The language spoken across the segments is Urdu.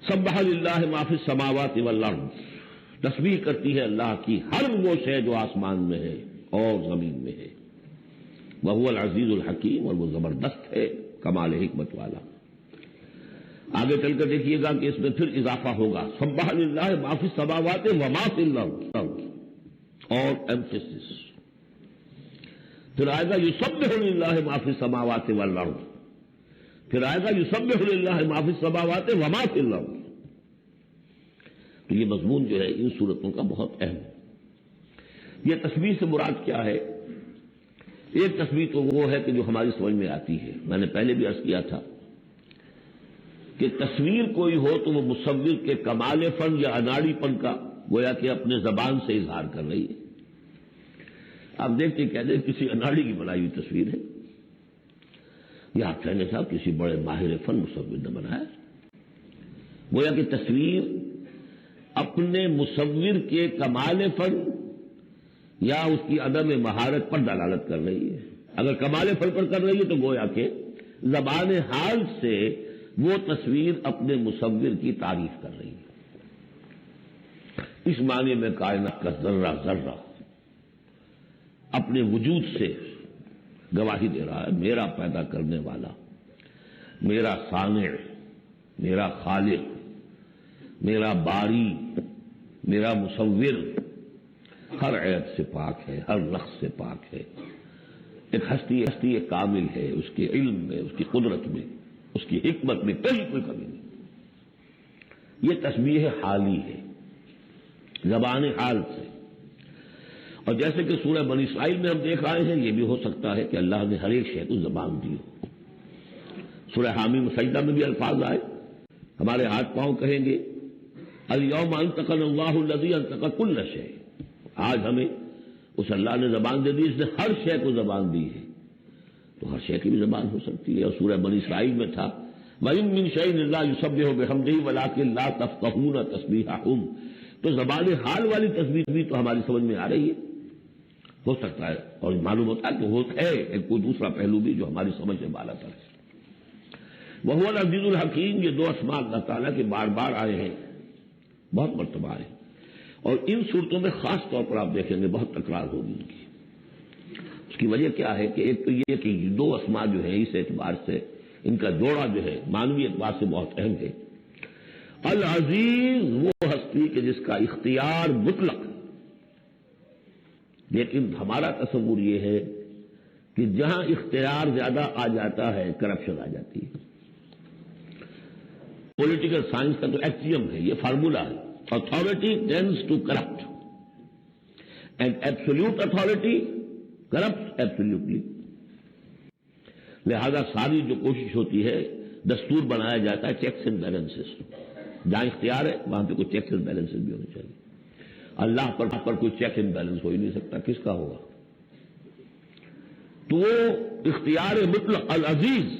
سبح للہ ما فی السماوات والارض، تسبیح کرتی ہے اللہ کی ہر وہ شے جو آسمان میں ہے اور زمین میں ہے۔ وہو العزیز الحکیم، اور وہ زبردست ہے، کمال حکمت والا۔ آگے چل کر دیکھیے گا کہ اس میں پھر اضافہ ہوگا، سبح للہ ما فی السماوات وما فی الارض، اور ایمفیسس۔ پھر آئے گا یسبح للہ ما فی السماوات والارض، پھر آئے گا یسبح للہ ما فی السماوات وما فی الارض۔ تو یہ مضمون جو ہے ان صورتوں کا بہت اہم ہے۔ یہ تسبیح سے مراد کیا ہے؟ ایک تسبیح تو وہ ہے کہ جو ہماری سمجھ میں آتی ہے، میں نے پہلے بھی عرض کیا تھا کہ تصویر کوئی ہو تو وہ مصور کے کمال فن یا اناڑی پن کا گویا کہ اپنے زبان سے اظہار کر رہی ہے۔ آپ دیکھتے کہتے ہیں کسی اناڑی کی بنائی ہوئی تصویر ہے، یا آپ کہنے صاحب کسی بڑے ماہر فن مصور نے بنایا۔ گویا کہ تصویر اپنے مصور کے کمال فن یا اس کی عدم مہارت پر دلالت کر رہی ہے۔ اگر کمال فن پر کر رہی ہے تو گویا کہ زبان حال سے وہ تصویر اپنے مصور کی تعریف کر رہی ہے۔ اس معنی میں کائنات کا ذرہ ذرہ اپنے وجود سے گواہی دے رہا ہے، میرا پیدا کرنے والا، میرا صانع، میرا خالق، میرا باری، میرا مصور ہر عیب سے پاک ہے، ہر نقص سے پاک ہے۔ ایک ہستی کامل ہے، اس کے علم میں، اس کی قدرت میں، اس کی حکمت میں کہیں کوئی کمی نہیں۔ یہ تسبیح حالی ہے، زبان حال سے۔ اور جیسے کہ سورہ بنی اسرائیل میں ہم دیکھ آئے ہیں، یہ بھی ہو سکتا ہے کہ اللہ نے ہر ایک شے کو زبان دی ہو۔ سورہ حامیم سجدہ میں بھی الفاظ آئے، ہمارے ہاتھ پاؤں کہیں گے الیوم انطقنا اللہ الذی انطق کل شیء، آج ہمیں اس اللہ نے زبان دے دی، اس نے ہر شے کو زبان دی ہے، تو ہر شے کی بھی زبان ہو سکتی ہے۔ اور سورہ بنی اسرائیل میں تھا وَإِن مِّن شَيْءٍ إِلَّا يُسَبِّحُ بِحَمْدِهِ وَلَٰكِن لَّا تَفْقَهُونَ تَسْبِيحَهُمْ، تو زبان حال والی تسبیح بھی تو ہماری سمجھ میں آ رہی ہے، ہو سکتا ہے، اور معلوم ہوتا ہے کہ وہ ہے ایک کوئی دوسرا پہلو بھی جو ہماری سمجھ سے بالا تر ہے۔ وَهُوَ الْعَزِيزُ الْحَكِيمُ، یہ دو اسماء اللہ تعالیٰ کے بار بار آئے ہیں، بہت مرتبہ آئے، اور ان صورتوں میں خاص طور پر آپ دیکھیں گے بہت تکرار ہوگی ان کی۔ اس کی وجہ کیا ہے کہ ایک تو یہ کہ دو اسماء جو ہیں اس اعتبار سے ان کا جوڑا جو ہے معنوی اعتبار سے بہت اہم ہے۔ العزیز وہ ہستی کہ جس کا اختیار مطلق، لیکن ہمارا تصور یہ ہے کہ جہاں اختیار زیادہ آ جاتا ہے کرپشن آ جاتی ہے۔ پولیٹیکل سائنس کا تو ایکسیوم ہے، یہ فارمولا ہے، authority tends to corrupt and absolute authority corrupts absolutely۔ لہذا ساری جو کوشش ہوتی ہے، دستور بنایا جاتا ہے چیکس اینڈ بیلنسز، جہاں اختیار ہے وہاں پہ کوئی چیکس اینڈ بیلنسز بھی ہونے چاہیے۔ اللہ پر کوئی چیک اینڈ بیلنس ہو ہی نہیں سکتا، کس کا ہوگا؟ تو وہ اختیار مطلق العزیز،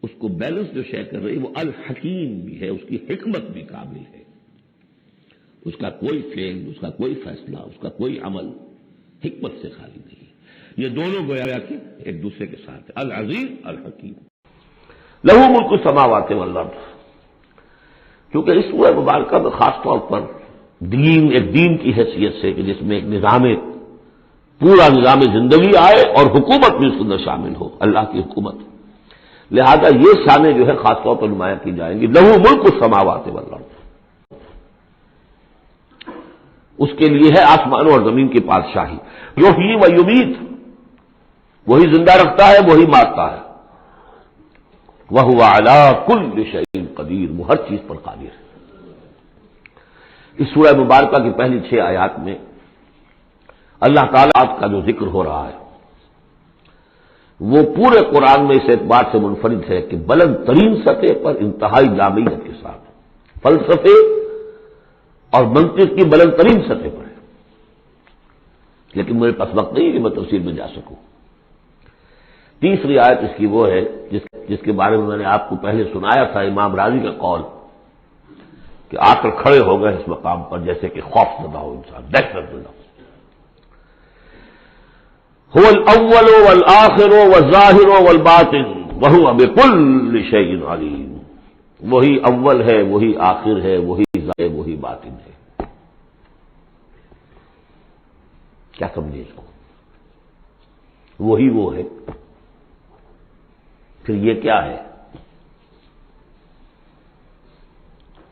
اس کو بیلنس جو شے کر رہی وہ الحکیم بھی ہے، اس کی حکمت بھی کامل ہے، اس کا کوئی فعل، اس کا کوئی فیصلہ، اس کا کوئی عمل حکمت سے خالی نہیں ہے۔ یہ دونوں گویا کہ ایک دوسرے کے ساتھ ہے، العزیز الحکیم۔ لہو ملک السماوات والارض، کیونکہ اس سورہ مبارکہ میں خاص طور پر دین، ایک دین کی حیثیت سے کہ جس میں ایک نظام، پورا نظام زندگی آئے اور حکومت بھی اس کے اندر شامل ہو، اللہ کی حکومت، لہذا یہ شانیں جو ہے خاص طور پر نمایاں کی جائیں گی۔ لہو ملک السماوات والارض، اس کے لیے ہے آسمانوں اور زمین کی بادشاہی۔ یحیی و یمیت، وہی زندہ رکھتا ہے، وہی مارتا ہے۔ وہو علی کل شیء قدیر، وہ ہر چیز پر قادر ہے۔ اس سورہ مبارکہ کی پہلی 6 آیات میں اللہ تعالیٰ کا جو ذکر ہو رہا ہے وہ پورے قرآن میں اس اعتبار سے منفرد ہے کہ بلند ترین سطح پر انتہائی جامعیت کے ساتھ فلسفے اور منطق کی بلند ترین سطح پر ہے، لیکن میرے پاس وقت نہیں ہے کہ میں تفصیل میں جا سکوں۔ تیسری آیت اس کی وہ ہے جس کے بارے میں میں نے آپ کو پہلے سنایا تھا، امام راضی کا قول کہ آ کر کھڑے ہو گئے اس مقام پر جیسے کہ خوف زدہ ہو انسان، دہشت زدہ۔ هو الاول والآخر والظاہر والباطن وهو بكل شيء علیم، وہی اول ہے، وہی آخر ہے، وہی ظاہر، وہی باطن ہے۔ کیا سمجھے اس کو؟ وہی وہ ہے، پھر یہ کیا ہے؟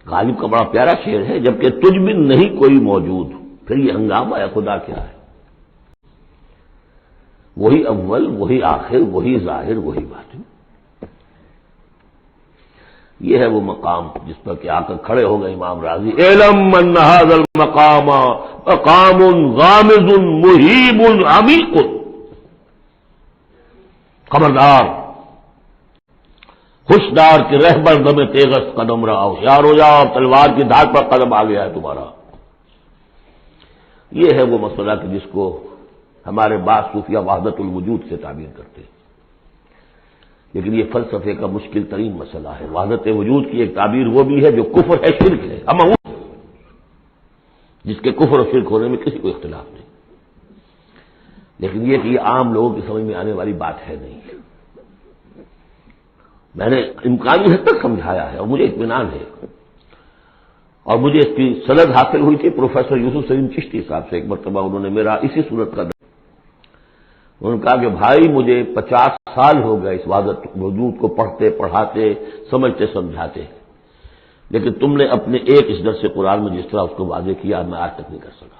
غالب کا بڑا پیارا شعر ہے، جبکہ تجھ میں نہیں کوئی موجود، پھر یہ ہنگامہ ہے خدا کیا ہے؟ وہی اول، وہی آخر، وہی ظاہر، وہی باطن۔ یہ ہے وہ مقام جس پر کہ آ کر کھڑے ہو گئے امام راضی، اعلم ان ھذا المقام مقام غامض مہیب عمیق۔ خبردار، ہوشدار کہ رہبر دم تیغست قدم رہا، ہوشیار ہو جاؤ، تلوار کی دھاک پر قدم آ گیا ہے تمہارا۔ یہ ہے وہ مسئلہ کہ جس کو ہمارے بعض صوفیہ وحدت الوجود سے تعبیر کرتے ہیں، لیکن یہ فلسفے کا مشکل ترین مسئلہ ہے۔ وحدت وجود کی ایک تعبیر وہ بھی ہے جو کفر ہے، شرک ہے، جس کے کفر اور شرک ہونے میں کسی کو اختلاف نہیں، لیکن یہ کہ یہ عام لوگوں کی سمجھ میں آنے والی بات ہے نہیں۔ میں نے امکانی حد تک سمجھایا ہے اور مجھے اطمینان ہے، اور مجھے اس کی سند حاصل ہوئی تھی پروفیسر یوسف سلیم چشتی صاحب سے۔ ایک مرتبہ انہوں نے میرا اسی صورت کا انہوں نے کہا کہ بھائی مجھے 50 سال ہو گئے اس وحدت وجود کو پڑھتے پڑھاتے سمجھتے سمجھاتے، لیکن تم نے اپنے ایک اس درس قرآن میں جس طرح اس کو واضح کیا میں آج تک نہیں کر سکا۔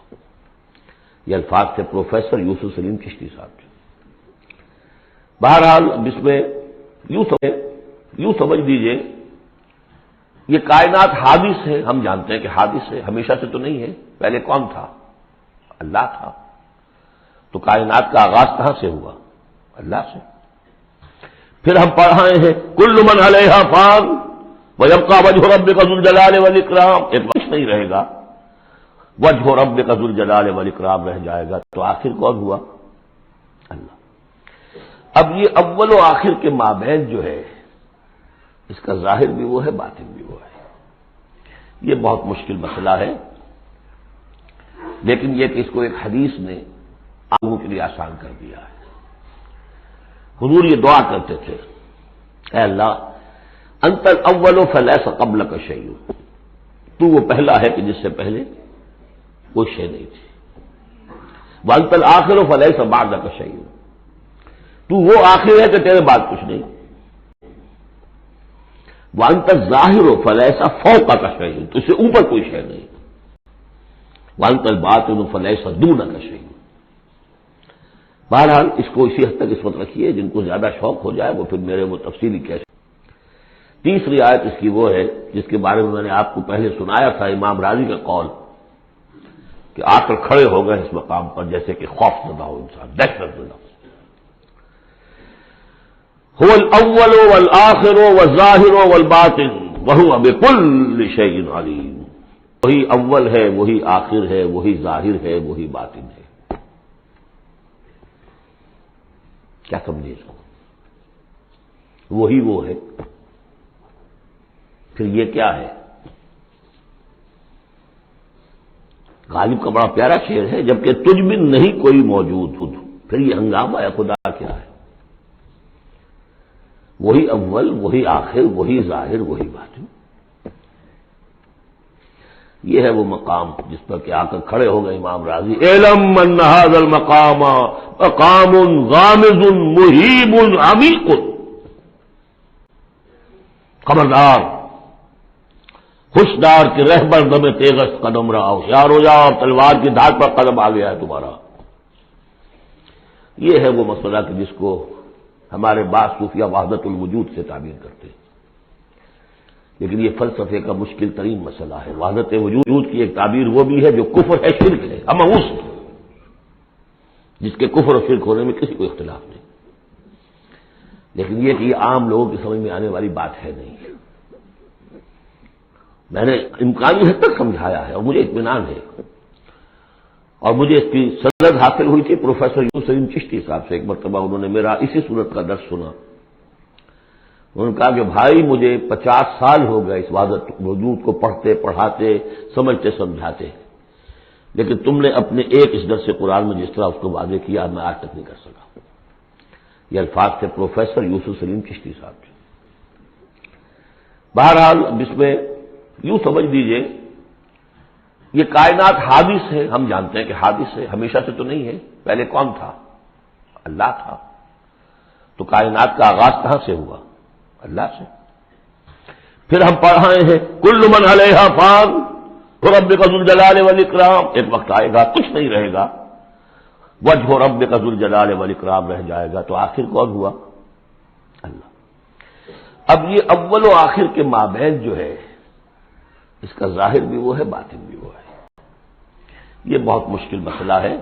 یہ الفاظ تھے پروفیسر یوسف سلیم چشتی صاحب کے۔ بہرحال اب اس میں یوں سمجھ دیجئے، یہ کائنات حادث ہے، ہم جانتے ہیں کہ حادث ہے، ہمیشہ سے تو نہیں ہے۔ پہلے کون تھا؟ اللہ تھا۔ تو کائنات کا آغاز کہاں سے ہوا؟ اللہ سے۔ پھر ہم پڑھائے ہیں کل من علیہا فان ویبقی وجہ ربک ذو الجلال والاکرام، ایک وقت نہیں رہے گا، وجہ ربک ذو الجلال والاکرام رہ جائے گا۔ تو آخر کون ہوا؟ اللہ۔ اب یہ اول و آخر کے مابین جو ہے، اس کا ظاہر بھی وہ ہے، باطن بھی وہ ہے۔ یہ بہت مشکل مسئلہ ہے، لیکن یہ کہ اس کو ایک حدیث نے آگوں کے لیے آسان کر دیا ہے۔ حضور یہ دعا کرتے تھے، اے اللہ انت الاول فلیس قبلک شیء، تو وہ پہلا ہے کہ جس سے پہلے کوئی شے نہیں تھی، وانت الآخر فلیس بعدک شیء، تو وہ آخر ہے کہ تیرے بعد کچھ نہیں، وانت الظاہر فلیس فوقک شیء، تو اس سے اوپر کوئی شے نہیں، وانت الباطن فلیس دونک شیء۔ بہرحال اس کو اسی حد تک اس وقت رکھیے، جن کو زیادہ شوق ہو جائے وہ پھر میرے وہ تفصیلی کیسے۔ تیسری آیت اس کی وہ ہے جس کے بارے میں نے آپ کو پہلے سنایا تھا، امام راضی کا قول کہ آ کر کھڑے ہو گئے اس مقام پر جیسے کہ خوف زدہ ہو انسان، دہشت زدہ۔ هو الاول والآخر والظاہر والباطن وهو بكل شيء علیم، وہی اول ہے، وہی آخر ہے، وہی ظاہر ہے، وہی باطن ہے۔ کیا سمجھے اس کو؟ وہی وہ ہے، پھر یہ کیا ہے؟ غالب کا بڑا پیارا شعر ہے، جبکہ تجھ میں نہیں کوئی موجود، پھر یہ ہنگامہ ہے خدا کیا ہے؟ وہی اول، وہی آخر، وہی ظاہر، وہی باطن۔ یہ ہے وہ مقام جس پر کہ آ کر کھڑے ہو گئے امام راضی، اعلم ان ھذا المقام مقام غامض مہیب عمیق۔ خبردار، ہوشدار کہ رہبر دم تیغست قدم رہا، ہوشیار ہو جاؤ، تلوار کی دھاک پر قدم آ گیا ہے تمہارا۔ یہ ہے وہ مسئلہ کہ جس کو ہمارے بعض صوفیہ وحدت الوجود سے تعبیر کرتے ہیں، لیکن یہ فلسفے کا مشکل ترین مسئلہ ہے۔ وحدت وجود کی ایک تعبیر وہ بھی ہے جو کفر ہے، شرک ہے، جس کے کفر اور شرک ہونے میں کسی کو اختلاف نہیں، لیکن یہ کہ یہ عام لوگوں کی سمجھ میں آنے والی بات ہے نہیں۔ میں نے امکانی حد تک سمجھایا ہے اور مجھے اطمینان ہے، اور مجھے اس کی سند حاصل ہوئی تھی پروفیسر یوسف سلیم چشتی صاحب سے۔ ایک مرتبہ انہوں نے میرا اسی صورت کا درس سنا، انہوں نے کہا کہ بھائی مجھے 50 سال ہو گئے اس وحدت وجود کو پڑھتے پڑھاتے سمجھتے سمجھاتے، لیکن تم نے اپنے ایک اس درس قرآن میں جس طرح اس کو واضح کیا میں آج تک نہیں کر سکا۔ یہ الفاظ تھے پروفیسر یوسف سلیم چشتی صاحب کے۔ بہرحال اس میں یوں سمجھ لیجئے یہ کائنات حادث ہے، ہم جانتے ہیں کہ حادث ہے، ہمیشہ سے تو نہیں ہے۔ پہلے کون تھا؟ اللہ تھا۔ تو کائنات کا آغاز کہاں سے ہوا؟ اللہ سے۔ پھر ہم پڑھائے ہیں کل من علیہا فان ربک ذو الجلال والاکرام، ایک وقت آئے گا کچھ نہیں رہے گا، وجہ ربک ذو الجلال والاکرام رہ جائے گا۔ تو آخر کون ہوا؟ اللہ۔ اب یہ اول و آخر کے مابین جو ہے اس کا ظاہر بھی وہ ہے، باطن بھی وہ ہے۔ یہ بہت مشکل مسئلہ ہے،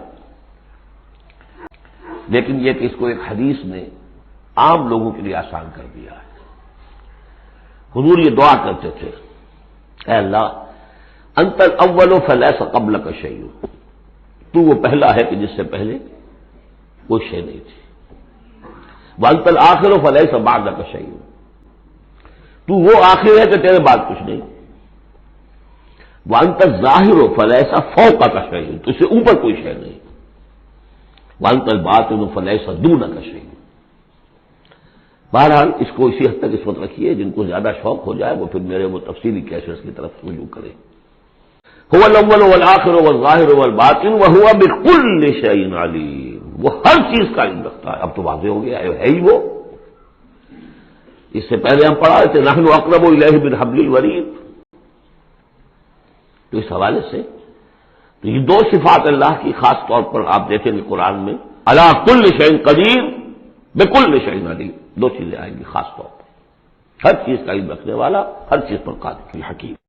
لیکن یہ کہ اس کو ایک حدیث نے عام لوگوں کے لیے آسان کر دیا ہے۔ حضور یہ دعا کرتے تھے، اے اللہ انت الاول فلیس قبلک شیء، تو وہ پہلا ہے کہ جس سے پہلے کوئی شے نہیں تھی۔ وانت الآخر فلیس بعدک شیء، تو وہ آخر ہے کہ تیرے بعد کچھ نہیں۔ وانت الظاہر فلیس فوقک شیء، تو اس سے اوپر کوئی شے نہیں۔ وانت الباطن فلیس دونک شیء۔ بہرحال اس کو اسی حد تک اس وقت رکھیے، جن کو زیادہ شوق ہو جائے وہ پھر میرے وہ تفصیلی کیسز کی طرف رجوع کرے۔ هو الاول والآخر والظاہر والباطن وهو بكل شیء علیم، وہ ہر چیز کا علم رکھتا ہے۔ اب تو واضح ہو گیا ہے ہی وہ۔ اس سے پہلے ہم پڑھا رہے تھے نحن اقرب الیہ من حبل الورید، تو اس حوالے سے تو یہ دو صفات اللہ کی خاص طور پر آپ دیکھیں گے قرآن میں، علی کل شیء قدیر بکل شیء علیم، دو چیزیں آئیں گی خاص طور پر، ہر چیز کا علم رکھنے والا، ہر چیز پر قادر، حکیم۔